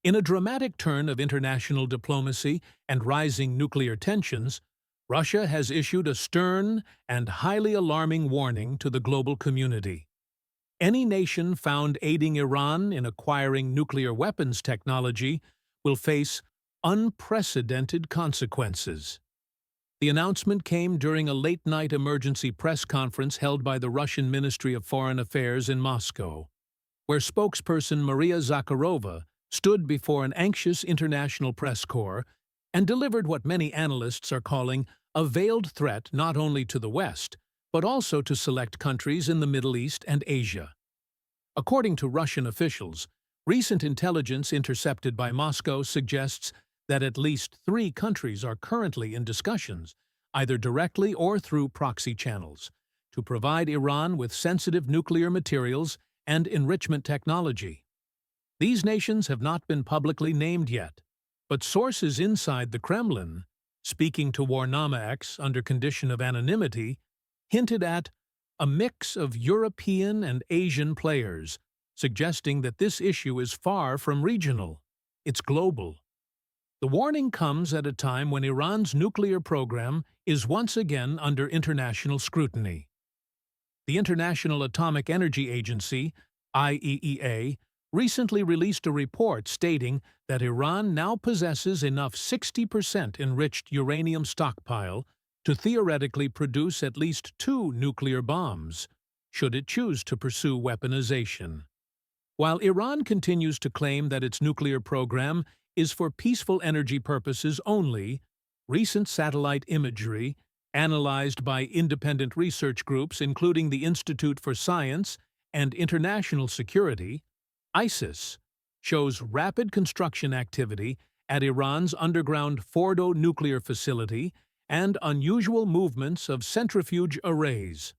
In a dramatic turn of international diplomacy and rising nuclear tensions, Russia has issued a stern and highly alarming warning to the global community. Any nation found aiding Iran in acquiring nuclear weapons technology will face unprecedented consequences. The announcement came during a late-night emergency press conference held by the Russian Ministry of Foreign Affairs in Moscow, where spokesperson Maria Zakharova stood before an anxious international press corps and delivered what many analysts are calling a veiled threat not only to the West, but also to select countries in the Middle East and Asia. According to Russian officials, recent intelligence intercepted by Moscow suggests that at least 3 countries are currently in discussions, either directly or through proxy channels, to provide Iran with sensitive nuclear materials and enrichment technology. These nations have not been publicly named yet, but sources inside the Kremlin, speaking to Warnama X under condition of anonymity, hinted at a mix of European and Asian players, suggesting that this issue is far from regional. It's global. The warning comes at a time when Iran's nuclear program is once again under international scrutiny. The International Atomic Energy Agency, IAEA, recently released a report stating that Iran now possesses enough 60% enriched uranium stockpile to theoretically produce at least 2 nuclear bombs, should it choose to pursue weaponization. While Iran continues to claim that its nuclear program is for peaceful energy purposes only, recent satellite imagery, analyzed by independent research groups including the Institute for Science and International Security, ISIS, shows rapid construction activity at Iran's underground Fordo nuclear facility and unusual movements of centrifuge arrays.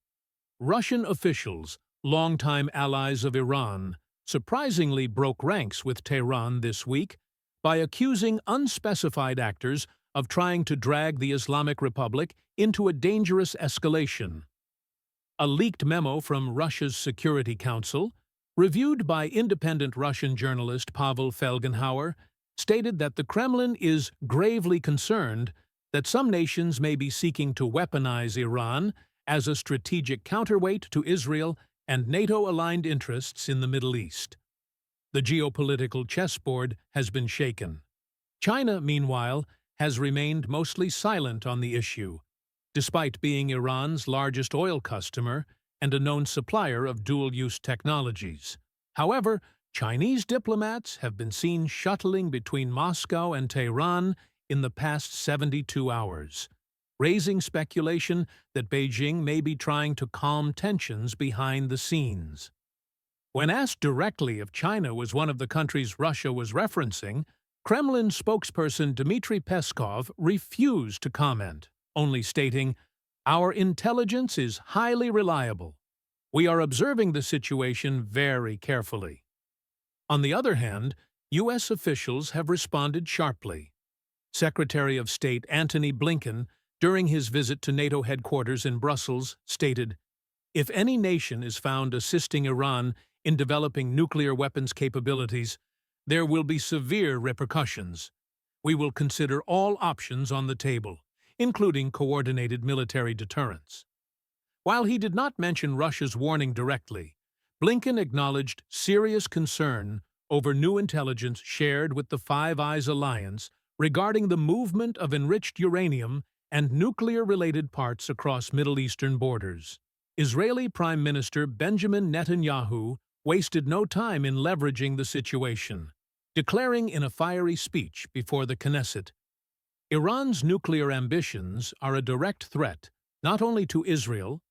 Russian officials, longtime allies of Iran, surprisingly broke ranks with Tehran this week by accusing unspecified actors of trying to drag the Islamic Republic into a dangerous escalation. A leaked memo from Russia's Security Council, reviewed by independent Russian journalist Pavel Felgenhauer, stated that the Kremlin is gravely concerned that some nations may be seeking to weaponize Iran as a strategic counterweight to Israel and NATO-aligned interests in the Middle East. The geopolitical chessboard has been shaken. China, meanwhile, has remained mostly silent on the issue, despite being Iran's largest oil customer and a known supplier of dual-use technologies. However, Chinese diplomats have been seen shuttling between Moscow and Tehran in the past 72 hours, raising speculation that Beijing may be trying to calm tensions behind the scenes. When asked directly if China was one of the countries Russia was referencing, Kremlin spokesperson Dmitry Peskov refused to comment, only stating, "Our intelligence is highly reliable. We are observing the situation very carefully." On the other hand, U.S. officials have responded sharply. Secretary of State Antony Blinken, during his visit to NATO headquarters in Brussels, stated, "If any nation is found assisting Iran in developing nuclear weapons capabilities, there will be severe repercussions. We will consider all options on the table, including coordinated military deterrence." While he did not mention Russia's warning directly, Blinken acknowledged serious concern over new intelligence shared with the Five Eyes alliance regarding the movement of enriched uranium and nuclear-related parts across Middle Eastern borders. Israeli Prime Minister Benjamin Netanyahu wasted no time in leveraging the situation, declaring in a fiery speech before the Knesset, "Iran's nuclear ambitions are a direct threat not only to Israel,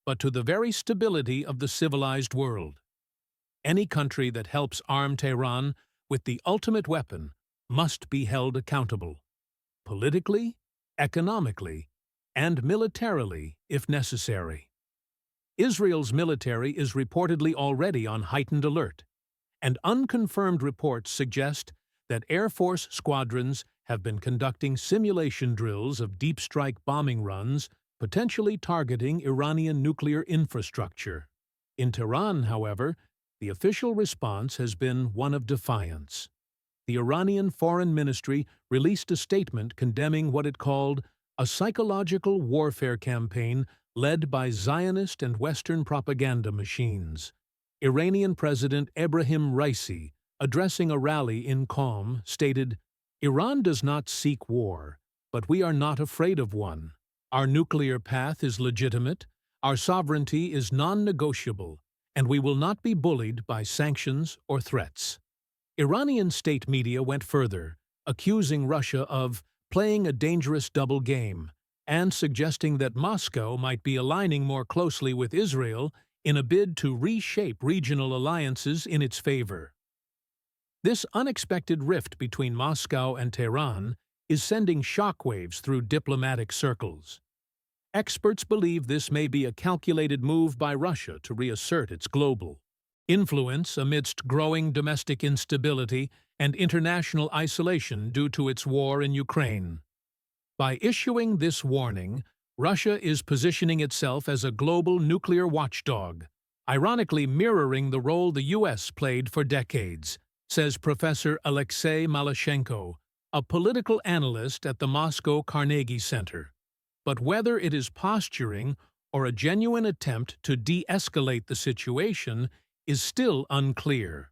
but to the very stability of the civilized world. Any country that helps arm Tehran with the ultimate weapon must be held accountable, politically, economically, and militarily if necessary." Israel's military is reportedly already on heightened alert, and unconfirmed reports suggest that Air Force squadrons have been conducting simulation drills of deep-strike bombing runs, potentially targeting Iranian nuclear infrastructure. In Tehran, however, the official response has been one of defiance. the Iranian Foreign Ministry released a statement condemning what it called a psychological warfare campaign led by Zionist and Western propaganda machines. Iranian President Ebrahim Raisi, addressing a rally in Qom, stated, "Iran does not seek war, but we are not afraid of one. Our nuclear path is legitimate, our sovereignty is non-negotiable, and we will not be bullied by sanctions or threats." Iranian state media went further, accusing Russia of playing a dangerous double game and suggesting that Moscow might be aligning more closely with Israel in a bid to reshape regional alliances in its favor. This unexpected rift between Moscow and Tehran is sending shockwaves through diplomatic circles. Experts believe this may be a calculated move by Russia to reassert its global influence amidst growing domestic instability and international isolation due to its war in Ukraine. By issuing this warning, Russia is positioning itself as a global nuclear watchdog, ironically mirroring the role the U.S. played for decades, says Professor Alexei Malyshenko, a political analyst at the Moscow Carnegie Center. But whether it is posturing or a genuine attempt to de-escalate the situation is still unclear.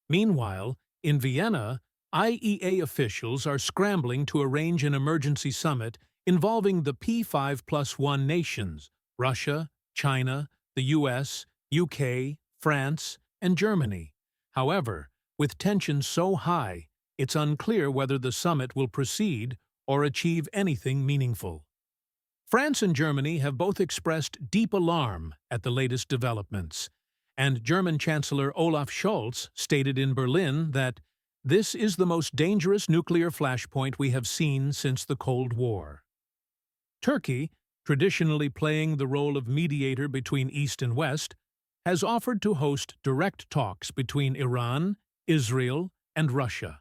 Meanwhile, in Vienna, IAEA officials are scrambling to arrange an emergency summit involving the P5+1 nations, Russia, China, the US, UK, France, and Germany. However, with tensions so high, it's unclear whether the summit will proceed or achieve anything meaningful. France and Germany have both expressed deep alarm at the latest developments, and German Chancellor Olaf Scholz stated in Berlin that this is the most dangerous nuclear flashpoint we have seen since the Cold War. Turkey, traditionally playing the role of mediator between East and West, has offered to host direct talks between Iran, Israel, and Russia.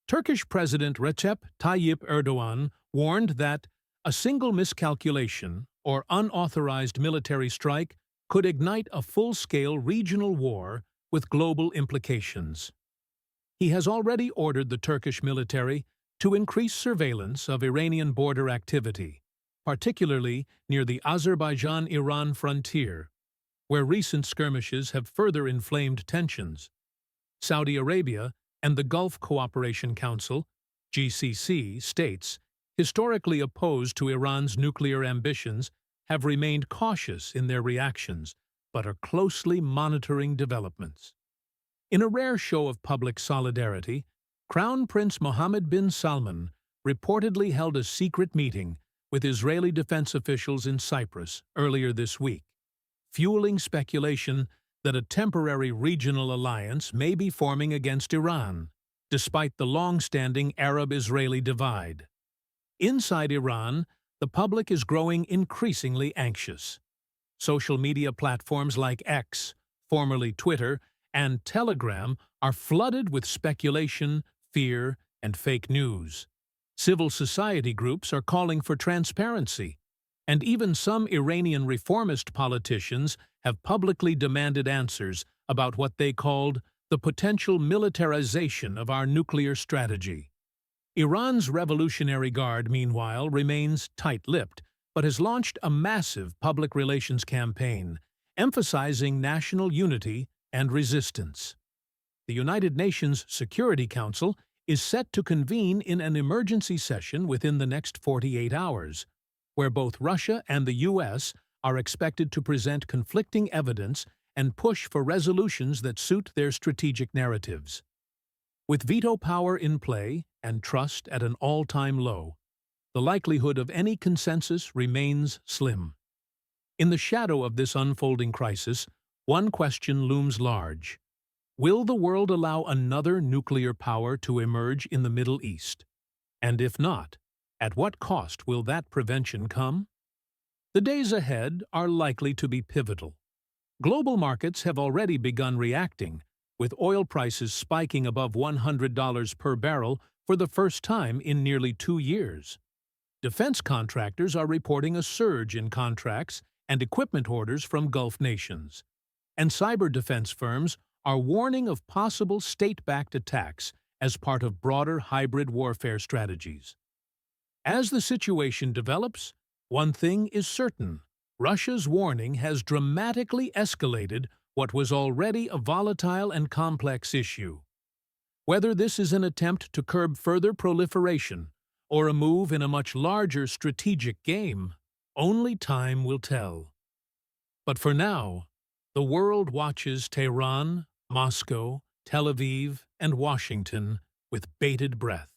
Turkish President Recep Tayyip Erdogan warned that a single miscalculation or unauthorized military strike could ignite a full-scale regional war with global implications. He has already ordered the Turkish military to increase surveillance of Iranian border activity, particularly near the Azerbaijan-Iran frontier, where recent skirmishes have further inflamed tensions. Saudi Arabia and the Gulf Cooperation Council, GCC, states, historically opposed to Iran's nuclear ambitions, have remained cautious in their reactions, but are closely monitoring developments. In a rare show of public solidarity, Crown Prince Mohammed bin Salman reportedly held a secret meeting with Israeli defense officials in Cyprus earlier this week, fueling speculation that a temporary regional alliance may be forming against Iran, despite the long-standing Arab-Israeli divide. Inside Iran, the public is growing increasingly anxious. Social media platforms like X, formerly Twitter, and Telegram are flooded with speculation, fear, and fake news. Civil society groups are calling for transparency, and even some Iranian reformist politicians have publicly demanded answers about what they called the potential militarization of our nuclear strategy. Iran's Revolutionary Guard, meanwhile, remains tight-lipped, but has launched a massive public relations campaign, emphasizing national unity and resistance. The United Nations Security Council is set to convene in an emergency session within the next 48 hours, where both Russia and the U.S. are expected to present conflicting evidence and push for resolutions that suit their strategic narratives. With veto power in play and trust at an all-time low, the likelihood of any consensus remains slim. In the shadow of this unfolding crisis, one question looms large. Will the world allow another nuclear power to emerge in the Middle East? And if not, at what cost will that prevention come? The days ahead are likely to be pivotal. Global markets have already begun reacting, with oil prices spiking above $100 per barrel for the first time in nearly 2 years. Defense contractors are reporting a surge in contracts and equipment orders from Gulf nations. And cyber defense firms are warning of possible state-backed attacks as part of broader hybrid warfare strategies. As the situation develops, one thing is certain: Russia's warning has dramatically escalated what was already a volatile and complex issue. Whether this is an attempt to curb further proliferation or a move in a much larger strategic game, only time will tell. But for now, the world watches Tehran, Moscow, Tel Aviv, and Washington with bated breath.